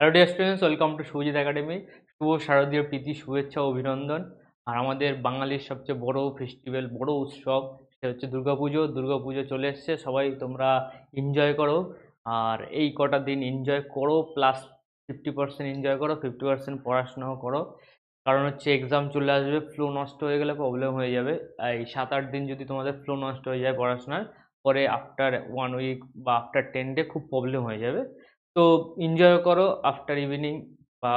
Hello dear students, welcome to Subhajit academy. শুভ শারদীয় প্রীতি, শুভেচ্ছা, অভিনন্দন। আর আমাদের বাঙালির সবচেয়ে বড় ফেস্টিভ্যাল, বড় উৎসব, সেটা হচ্ছে দুর্গাপুজো। দুর্গাপুজো চলে এসছে, সবাই তোমরা এনজয় করো। আর এই কটা দিন এনজয় করো, প্লাস 50% এনজয় করো, 50% পড়াশোনাও করো। কারণ হচ্ছে এক্সাম চলে আসবে, ফ্লো নষ্ট হয়ে গেলে প্রবলেম হয়ে যাবে। এই 7-8 দিন যদি তোমাদের ফ্লো নষ্ট হয়ে যায় পড়াশোনার, পরে আফটার 1 উইক বা আফটার 10 ডে খুব প্রবলেম হয়ে যাবে। তো এনজয় করো আফটার ইভিনিং বা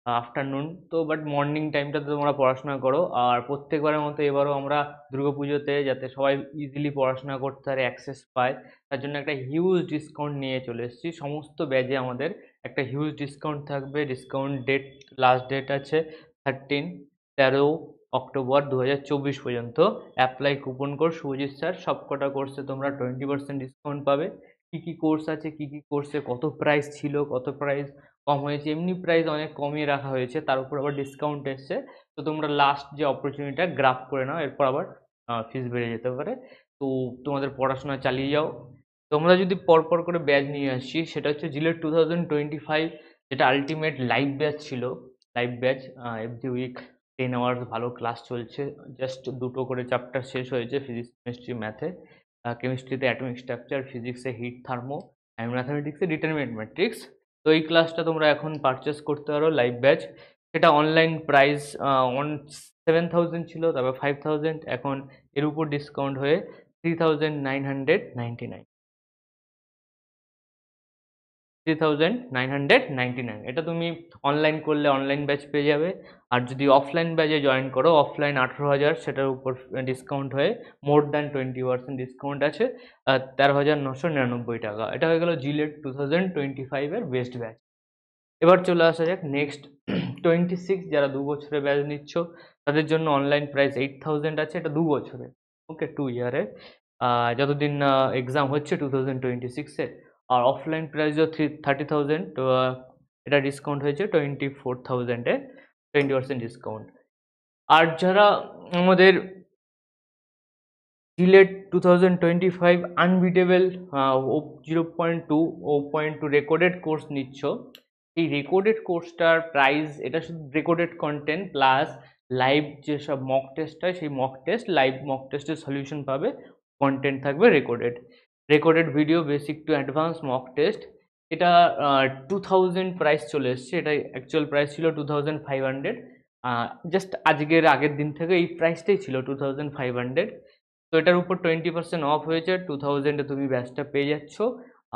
আফটারনুন তো, বাট মর্নিং টাইমটাতে তোমরা পড়াশোনা করো। আর প্রত্যেকবারের মতো এবারও আমরা দুর্গাপুজোতে যাতে সবাই ইজিলি পড়াশোনা করতে পারে, অ্যাক্সেস পায়, তার জন্য একটা হিউজ ডিসকাউন্ট নিয়ে চলে এসেছি। সমস্ত ব্যাচে আমাদের একটা হিউজ ডিসকাউন্ট থাকবে। ডিসকাউন্ট ডেট, লাস্ট ডেট আছে 13 অক্টোবর 2024 পর্যন্ত। Apply coupon code Shubhajit sir. সব কটা কোর্সে তোমরা 20% ডিসকাউন্ট পাবে। কি কি কোর্স আছে, কি কি কোর্সে কত প্রাইস ছিল, কত প্রাইস কম হয়েছে, এমনি প্রাইস অনেক কমিয়ে রাখা হয়েছে, তার উপর আবার ডিসকাউন্ট এসছে। তো তোমরা লাস্ট যে অপরচুনিটিটা গ্রাব করে নাও, এরপর আবার ফিস বেড়ে যেতে পারে। তো তোমাদের পড়াশোনা চালিয়ে যাও। তোমরা যদি পরপর করে ব্যাচ নিয়ে আসছি, সেটা হচ্ছে জিলেট 2025, যেটা আলটিমেট লাইভ ব্যাচ ছিল। Live batch, every week 10 hours ভালো ক্লাস চলছে। জাস্ট দুটো করে চ্যাপ্টার শেষ হয়েছে, ফিজিক্স, কেমিস্ট্রি, ম্যাথে। কেমিস্ট্রিতে অ্যাটমিক স্ট্রাকচার, ফিজিক্সে হিট থার্মো, অ্যান্ড ম্যাথামেটিক্সে ডিটারমিনেন্ট ম্যাট্রিক্স। তো এই ক্লাসটা তোমরা এখন পারচেস করতে পারো, লাইভ ব্যাচ। সেটা অনলাইন প্রাইস 7,000 ছিল, তারপর 5,000, এখন এর উপর ডিসকাউন্ট হয়ে 3,999। 3,999, এটা তুমি অনলাইন করলে অনলাইন ব্যাচ পেয়ে যাবে। আর যদি অফলাইন ব্যাচে জয়েন করো, অফলাইন 18,000, সেটার উপর ডিসকাউন্ট হয়ে মোর দ্যান 20% ডিসকাউন্ট আছে, 13,999 টাকা। এটা হয়ে গেল জিলেট 2025-এর বেস্ট ব্যাচ। এবার চলে আসা যাক নেক্সট 26, যারা 2 বছরের ব্যাচ নিচ্ছ, তাদের জন্য অনলাইন প্রাইস 8,000 আছে, এটা 2 বছরে, ওকে, 2 ইয়ারে, যতদিন এক্সাম হচ্ছে 2026-এ। আর অফলাইন প্রাইসও 30,000, তো এটা ডিসকাউন্ট হয়েছে 24,000-এ, 20% ডিসকাউন্ট। আর যারা আমাদের জিলেট 2025 আনবিটেবল 0.2 0.2 রেকর্ডেড কোর্স নিচ্ছ, এই রেকর্ডেড কোর্সটার প্রাইস, এটা শুধু রেকর্ডেড কন্টেন্ট প্লাস লাইভ যেসব মক টেস্ট হয়, সেই মক টেস্ট, লাইভ মক টেস্টের সলিউশন পাবে, কন্টেন্ট থাকবে recorded. Recorded video, basic to advance mock test. এটা 2,000 প্রাইস চলে এসছে, এটা অ্যাকচুয়াল প্রাইস ছিল 2,500। জাস্ট আজকের আগের দিন থেকে এই প্রাইসটাই ছিল 2,500। তো এটার উপর 20% অফ হয়েছে, 2,000-এ তুমি ব্যাচটা পেয়ে যাচ্ছ।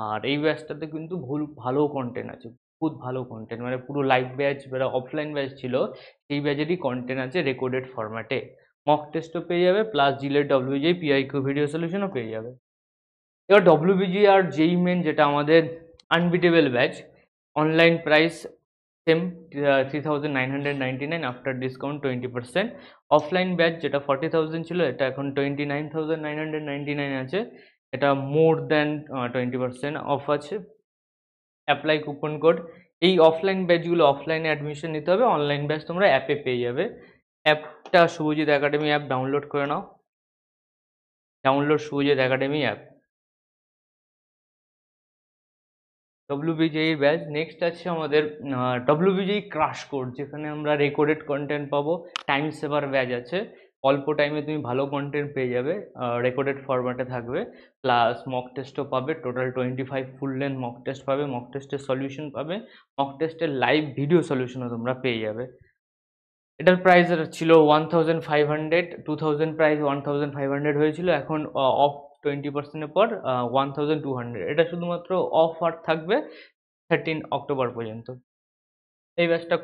আর এই ব্যাচটাতে কিন্তু ভালো কন্টেন্ট আছে, বহুত ভালো কন্টেন্ট, মানে পুরো লাইভ ব্যাচ, যেটা অফলাইন ব্যাচ ছিল সেই ব্যাচেরই কন্টেন্ট আছে রেকর্ডেড ফরম্যাটে। মক টেস্টও পেয়ে যাবে, plus JELET WG PYQ video সলিউশনও পেয়ে যাবে। এবার ডব্লিউবিজি আর জেই মেন, যেটা আমাদের unbeatable batch, online price same 3,999 after discount 20%। Offline batch যেটা 40,000 ছিল, এটা এখন 29,999 আছে, এটা মোর দ্যান 20% অফ আছে। Apply coupon code. এই অফলাইন ব্যাচগুলো অফলাইনে অ্যাডমিশন নিতে হবে, অনলাইন ব্যাচ তোমরা অ্যাপে পেয়ে যাবে। অ্যাপটা শুভজিৎ একাডেমি অ্যাপ ডাউনলোড করে নাও। Download Subhajit academy app, WBJEE batch. Next আছে আমাদের ডব্লিউবিজেই ক্রাশ কোর্স, যেখানে আমরা রেকর্ডেড কন্টেন্ট পাবো। টাইম সেভার ব্যাচ আছে, অল্প টাইমে তুমি ভালো কন্টেন্ট পেয়ে যাবে, রেকর্ডেড ফরম্যাটে থাকবে, প্লাস মক টেস্টও পাবে। Total 25 full length mock test পাবে, মক টেস্টের সলিউশন পাবে, মক টেস্টের লাইভ ভিডিও সলিউশনও তোমরা পেয়ে যাবে। এটার প্রাইস ছিল 1,500, 2,000 প্রাইস 1,500 হয়েছিল, এখন অফ 20%-এর পর 1,200। এটা শুধুমাত্র অফার থাকবে 13 অক্টোবর পর্যন্ত। এই ব্যাচটা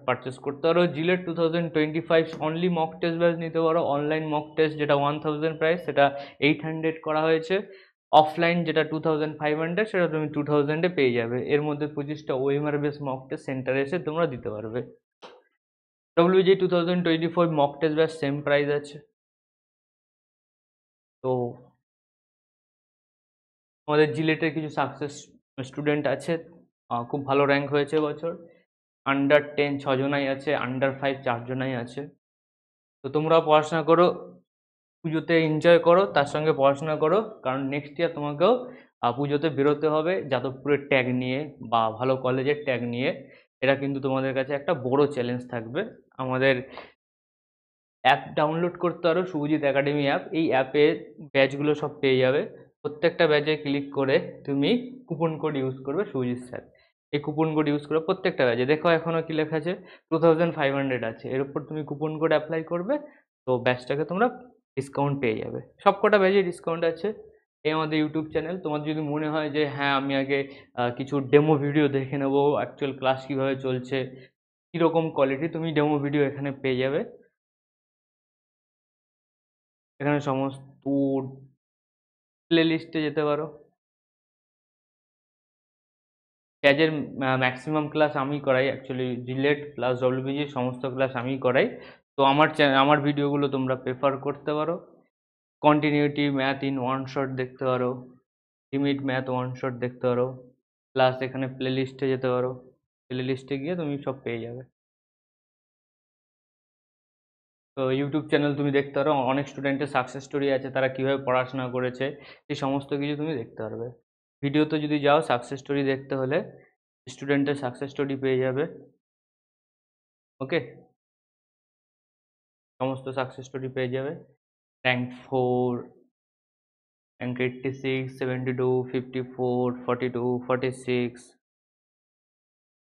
পারচেস করতে পারো। JELET 2025 only mock test batch নিতে পারো। অনলাইন মক টেস্ট যেটা 1,000 প্রাইস, সেটা 800 করা হয়েছে। অফলাইন যেটা 2,500, সেটা তুমি 2,000-এ পেয়ে যাবে। এর মধ্যে 25টা ওএমআর বেস মক টেস্ট সেন্টারে এসে তোমরা দিতে পারবে। WG 2024 mock test batch same price আছে। তো আমাদের জিলেটের কিছু সাকসেস স্টুডেন্ট আছে, খুব ভালো র্যাঙ্ক হয়েছে বছর। আন্ডার 10 6জনাই আছে, আন্ডার 5 4জনাই আছে। তো তোমরা পড়াশোনা করো, পুজোতে এনজয় করো, তার সঙ্গে পড়াশোনা করো, কারণ নেক্সট ইয়ার তোমাকেও পুজোতে বেরোতে হবে যাদবপুরের ট্যাগ নিয়ে বা ভালো কলেজের ট্যাগ নিয়ে। এটা কিন্তু তোমাদের কাছে একটা বড় চ্যালেঞ্জ থাকবে। আমাদের অ্যাপ ডাউনলোড করতে পারো, শুভজিৎ একাডেমি অ্যাপ। এই অ্যাপে ব্যাচগুলো সব পেয়ে যাবে। প্রত্যেকটা ব্যাচে ক্লিক করে তুমি কুপন কোড ইউজ করবে শুভজিৎ স্যার। এই কুপন কোড ইউজ করে প্রত্যেকটা ব্যাচে দেখো এখনো কি লেখা আছে, 2500 আছে, এর উপর তুমি কুপন কোড অ্যাপ্লাই করবে, তো ব্যাচটাকে তোমরা ডিসকাউন্ট পেয়ে যাবে। সব কটা ব্যাচে ডিসকাউন্ট আছে। এই আমাদের ইউটিউব চ্যানেল। তোমার যদি মনে হয় যে হ্যাঁ আমি আগে কিছু ডেমো ভিডিও দেখে নেবো অ্যাকচুয়াল ক্লাস কীভাবে চলছে, কীরকম কোয়ালিটি, তুমি ডেমো ভিডিও এখানে পেয়ে যাবে। এখানে সমস্ত প্লে লিস্টে যেতে পারো। ক্যাজের ম্যাক্সিমাম ক্লাস আমি করাই, অ্যাকচুয়ালি জিলেট প্লাস ডব্লিউবিজি সমস্ত ক্লাস আমি করাই। তো আমার ভিডিওগুলো তোমরা প্রেফার করতে পারো। Continuity math in one shot দেখতে পারো, লিমিট ম্যাথ ওয়ান শট দেখতে পারো, প্লাস এখানে প্লে লিস্টে যেতে পারো। প্লে লিস্টে গিয়ে তুমি সব পেয়ে যাবে। তো ইউটিউব চ্যানেল তুমি দেখতে পারো, অনেক স্টুডেন্টের সাকসেস স্টোরি আছে, তারা কীভাবে পড়াশোনা করেছে এই সমস্ত কিছু তুমি দেখতে পারবে। ভিডিওতে যদি যাও সাকসেস স্টোরি দেখতে হলে স্টুডেন্টের সাকসেস স্টোরি পেয়ে যাবে। ওকে, সমস্ত সাকসেস স্টোরি পেয়ে যাবে। র্যাঙ্ক 4, র্যাঙ্ক 86, 72, 54, 42, 46,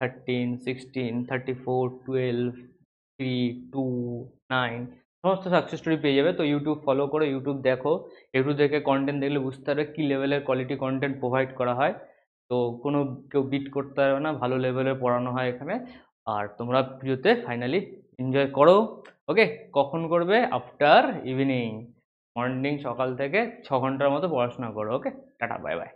13, 16, 34, 12, 3, 2, 9 সমস্ত সাকসেস স্টোরি পেয়ে যাবে। তো ইউটিউব ফলো করো, ইউটিউব দেখো, ইউটিউব দেখে কন্টেন্ট দেখলে বুঝতে পারবে কী লেভেলের কোয়ালিটি কন্টেন্ট প্রোভাইড করা হয়। তো কোনো কেউ বিট করতে পারবে না, ভালো লেভেলের পড়ানো হয় এখানে। আর তোমরা পুজোতে ফাইনালি এনজয় করো। ওকে, কখন করবে? আফটার ইভিনিং, মর্নিং সকাল থেকে 6 ঘন্টার মতো পড়াশোনা করো। ওকে, টাটা, বাই বাই।